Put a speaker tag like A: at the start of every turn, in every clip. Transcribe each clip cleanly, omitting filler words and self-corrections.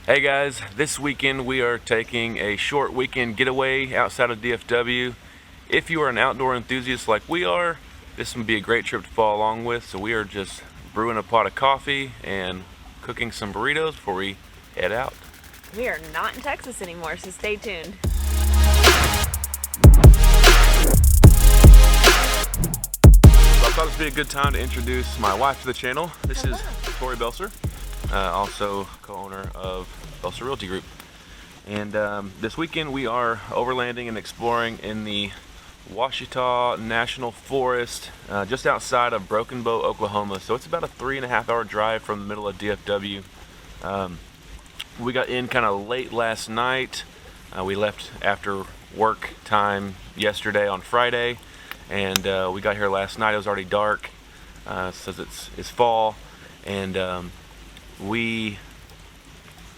A: Hey guys, this weekend we are taking a short weekend getaway outside of DFW. If you are an outdoor enthusiast like we are, this would be a great trip to follow along with. So we are just brewing a pot of coffee and cooking some burritos before we head out.
B: We are not in Texas anymore, so stay tuned.
A: I thought this would be a good time to introduce my wife to the channel. This is Tori Belser, also co-owner of Belser Realty Group. And this weekend we are overlanding and exploring in the Ouachita National Forest, just outside of Broken Bow, Oklahoma. So it's about a 3.5 hour drive from the middle of DFW. We got in kind of late last night. We left after work time yesterday on Friday, and we got here last night. It was already dark, says it's fall, and we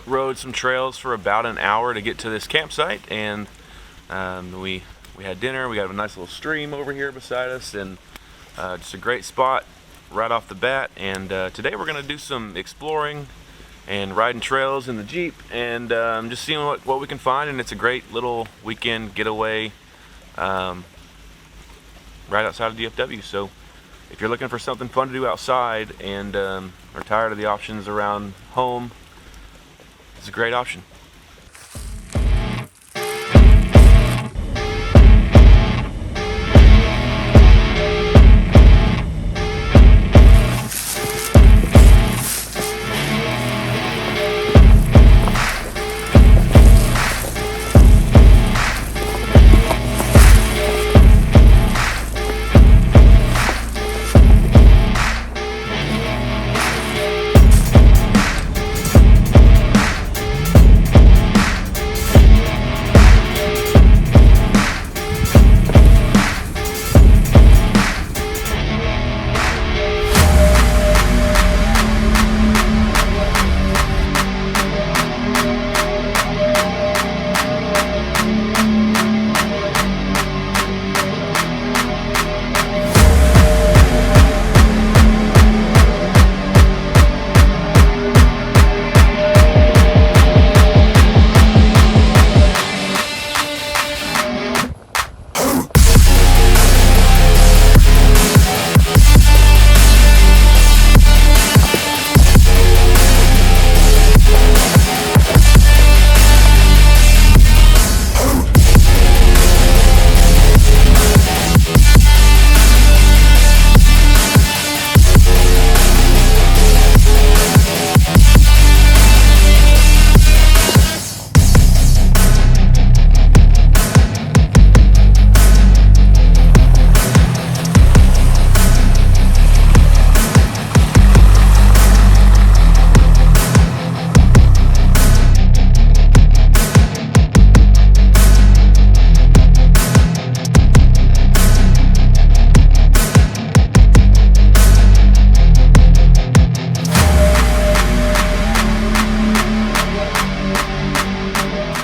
A: rode some trails for about an hour to get to this campsite, and we had dinner. We got a nice little stream over here beside us, and just a great spot right off the bat. And today we're going to do some exploring and riding trails in the Jeep, and just seeing what we can find. And it's a great little weekend getaway right outside of DFW. So if you're looking for something fun to do outside and are tired of the options around home, it's a great option.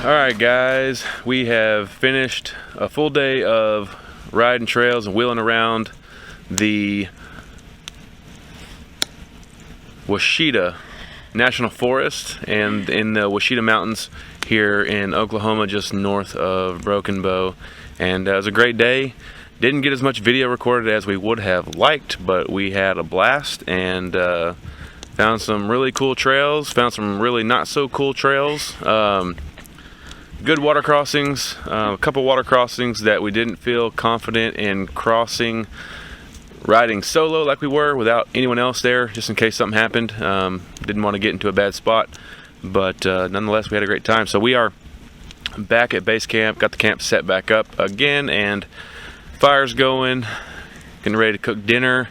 A: Alright guys, we have finished a full day of riding trails and wheeling around the Ouachita National Forest and in the Ouachita Mountains here in Oklahoma, just north of Broken Bow. And it was a great day. Didn't get as much video recorded as we would have liked, but we had a blast and found some really cool trails, found some really not so cool trails. Good water crossings, a couple water crossings that we didn't feel confident in crossing, riding solo like we were without anyone else there, just in case something happened. Didn't want to get into a bad spot, but nonetheless we had a great time. So we are back at base camp, got the camp set back up again, and fire's going, getting ready to cook dinner.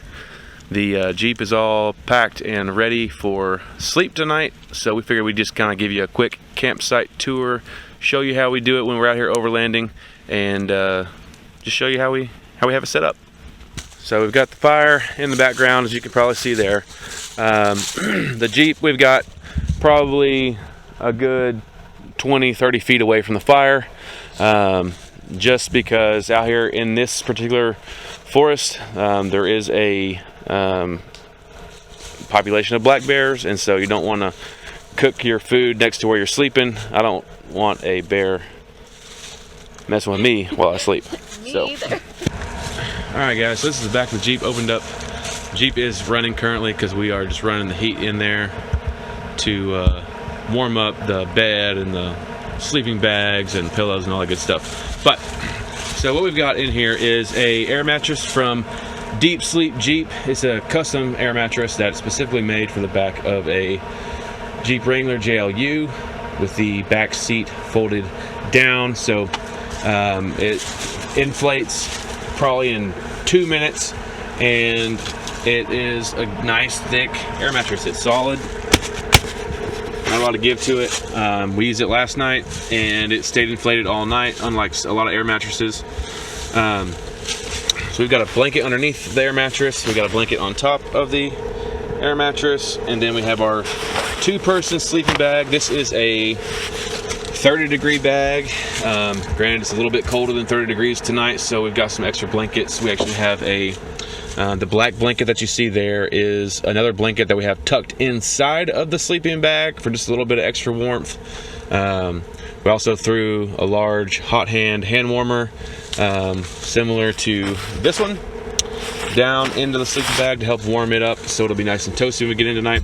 A: The Jeep is all packed and ready for sleep tonight, so we figured we'd just kind of give you a quick campsite tour, show you how we do it when we're out here overlanding, and just show you how we have it set up. So we've got the fire in the background, as you can probably see there. The Jeep, we've got probably a good 20-30 feet away from the fire, just because out here in this particular forest there is a population of black bears, and so you don't want to cook your food next to where you're sleeping. I don't want a bear messing with me while I sleep.
B: Me either.
A: All right, guys, so this is the back of the Jeep opened up. Jeep is running currently because we are just running the heat in there to warm up the bed and the sleeping bags and pillows and all that good stuff. But so what we've got in here is a air mattress from Deep Sleep Jeep. It's a custom air mattress that's specifically made for the back of a Jeep Wrangler JLU with the back seat folded down, so it inflates probably in 2 minutes, and it is a nice thick air mattress. It's solid, not a lot to give to it. We used it last night and it stayed inflated all night, unlike a lot of air mattresses. So we've got a blanket underneath the air mattress, we've got a blanket on top of the air mattress, and then we have our 2-person sleeping bag. This is a 30-degree bag. Granted, it's a little bit colder than 30 degrees tonight, so we've got some extra blankets. We actually have the black blanket that you see there is another blanket that we have tucked inside of the sleeping bag for just a little bit of extra warmth. We also threw a large hot hand warmer, similar to this one, down into the sleeping bag to help warm it up so it'll be nice and toasty when we get in tonight.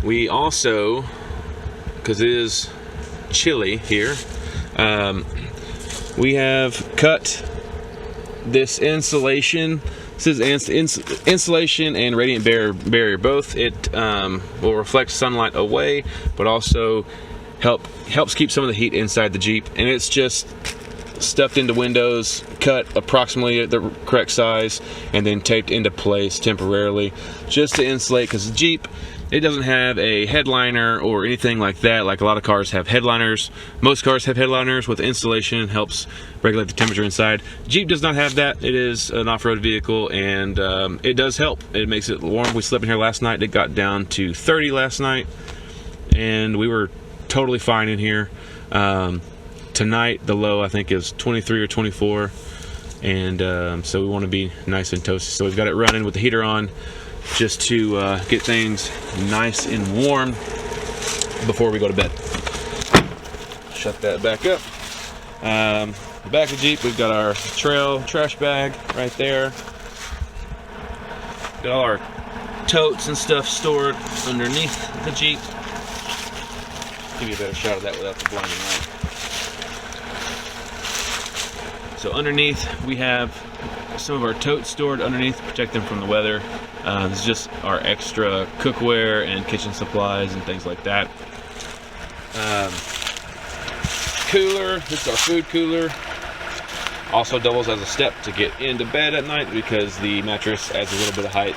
A: We also, because it is chilly here, we have cut this insulation. This is insulation and radiant barrier both. It will reflect sunlight away, but also helps keep some of the heat inside the Jeep. And it's just stuffed into windows, cut approximately at the correct size, and then taped into place temporarily just to insulate, because the Jeep, it doesn't have a headliner or anything like that. Like a lot of cars have headliners. Most cars have headliners with insulation, helps regulate the temperature inside. Jeep does not have that. It is an off-road vehicle, and it does help. It makes it warm. We slept in here last night. It got down to 30 last night, and we were totally fine in here. Tonight, the low, I think, is 23 or 24, and so we want to be nice and toasty. So we've got it running with the heater on, just to get things nice and warm before we go to bed. Shut that back up. The back of the Jeep, we've got our trail trash bag right there. Got all our totes and stuff stored underneath the Jeep. Give you a better shot of that without the blinding light. So underneath, we have some of our totes stored underneath to protect them from the weather. This is just our extra cookware and kitchen supplies and things like that. Cooler, this is our food cooler. Also doubles as a step to get into bed at night because the mattress adds a little bit of height.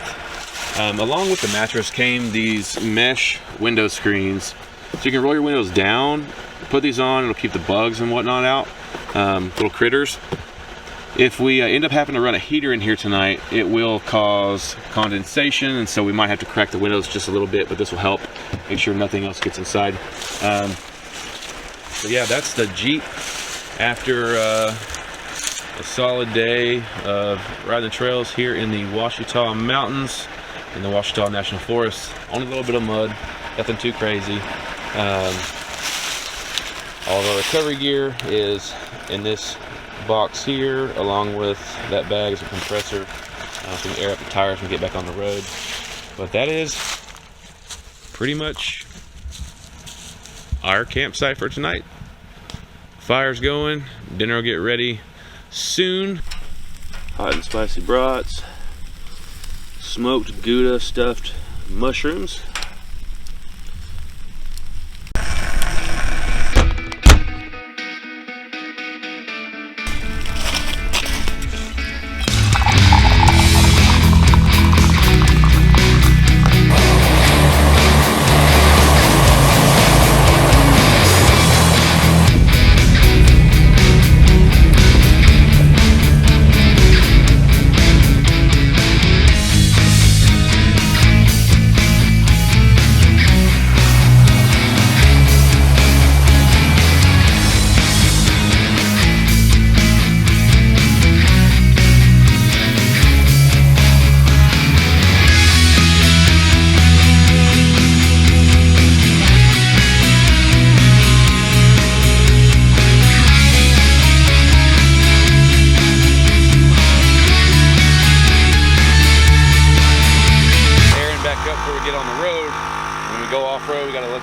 A: Along with the mattress came these mesh window screens. So you can roll your windows down, put these on, it'll keep the bugs and whatnot out, little critters. If we end up having to run a heater in here tonight, it will cause condensation, and so we might have to crack the windows just a little bit, but this will help make sure nothing else gets inside. So yeah, that's the Jeep after a solid day of riding the trails here in the Ouachita Mountains, in the Ouachita National Forest. Only a little bit of mud, nothing too crazy. All of our recovery gear is in this box here, along with that bag is a compressor, so we can air up the tires and get back on the road. But that is pretty much our campsite for tonight. Fire's going, dinner will get ready soon. Hot and spicy brats, smoked Gouda stuffed mushrooms.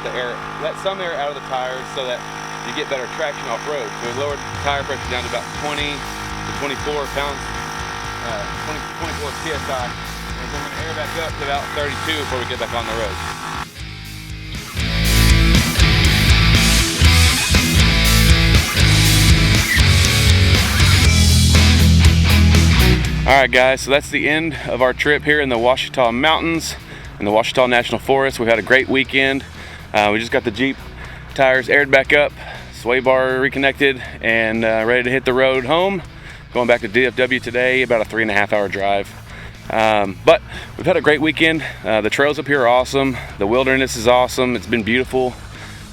A: let some air out of the tires so that you get better traction off road. So we lowered the tire pressure down to about 20 to 24 pounds, 24 psi, and so we're gonna air back up to about 32 before we get back on the road. All right, guys, so that's the end of our trip here in the Ouachita Mountains in the Ouachita National Forest. We've had a great weekend. We just got the Jeep tires aired back up, sway bar reconnected, and ready to hit the road home. Going back to DFW today, about a 3.5 hour drive. But we've had a great weekend. The trails up here are awesome. The wilderness is awesome. It's been beautiful.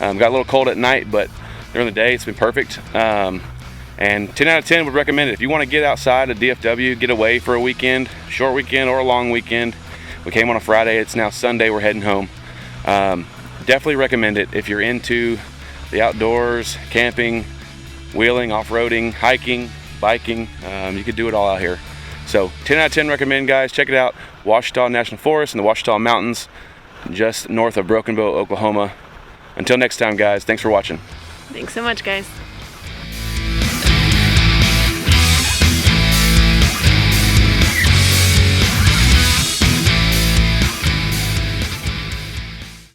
A: Got a little cold at night, but during the day it's been perfect. And 10 out of 10 would recommend it. If you want to get outside of DFW, get away for a weekend, short weekend or a long weekend. We came on a Friday, it's now Sunday, we're heading home. Definitely recommend it if you're into the outdoors, camping, wheeling, off-roading, hiking, biking. You could do it all out here. So 10 out of 10 recommend, guys. Check it out. Ouachita National Forest in the Ouachita Mountains, just north of Broken Bow, Oklahoma. Until next time, guys, thanks for watching.
B: Thanks so much, guys.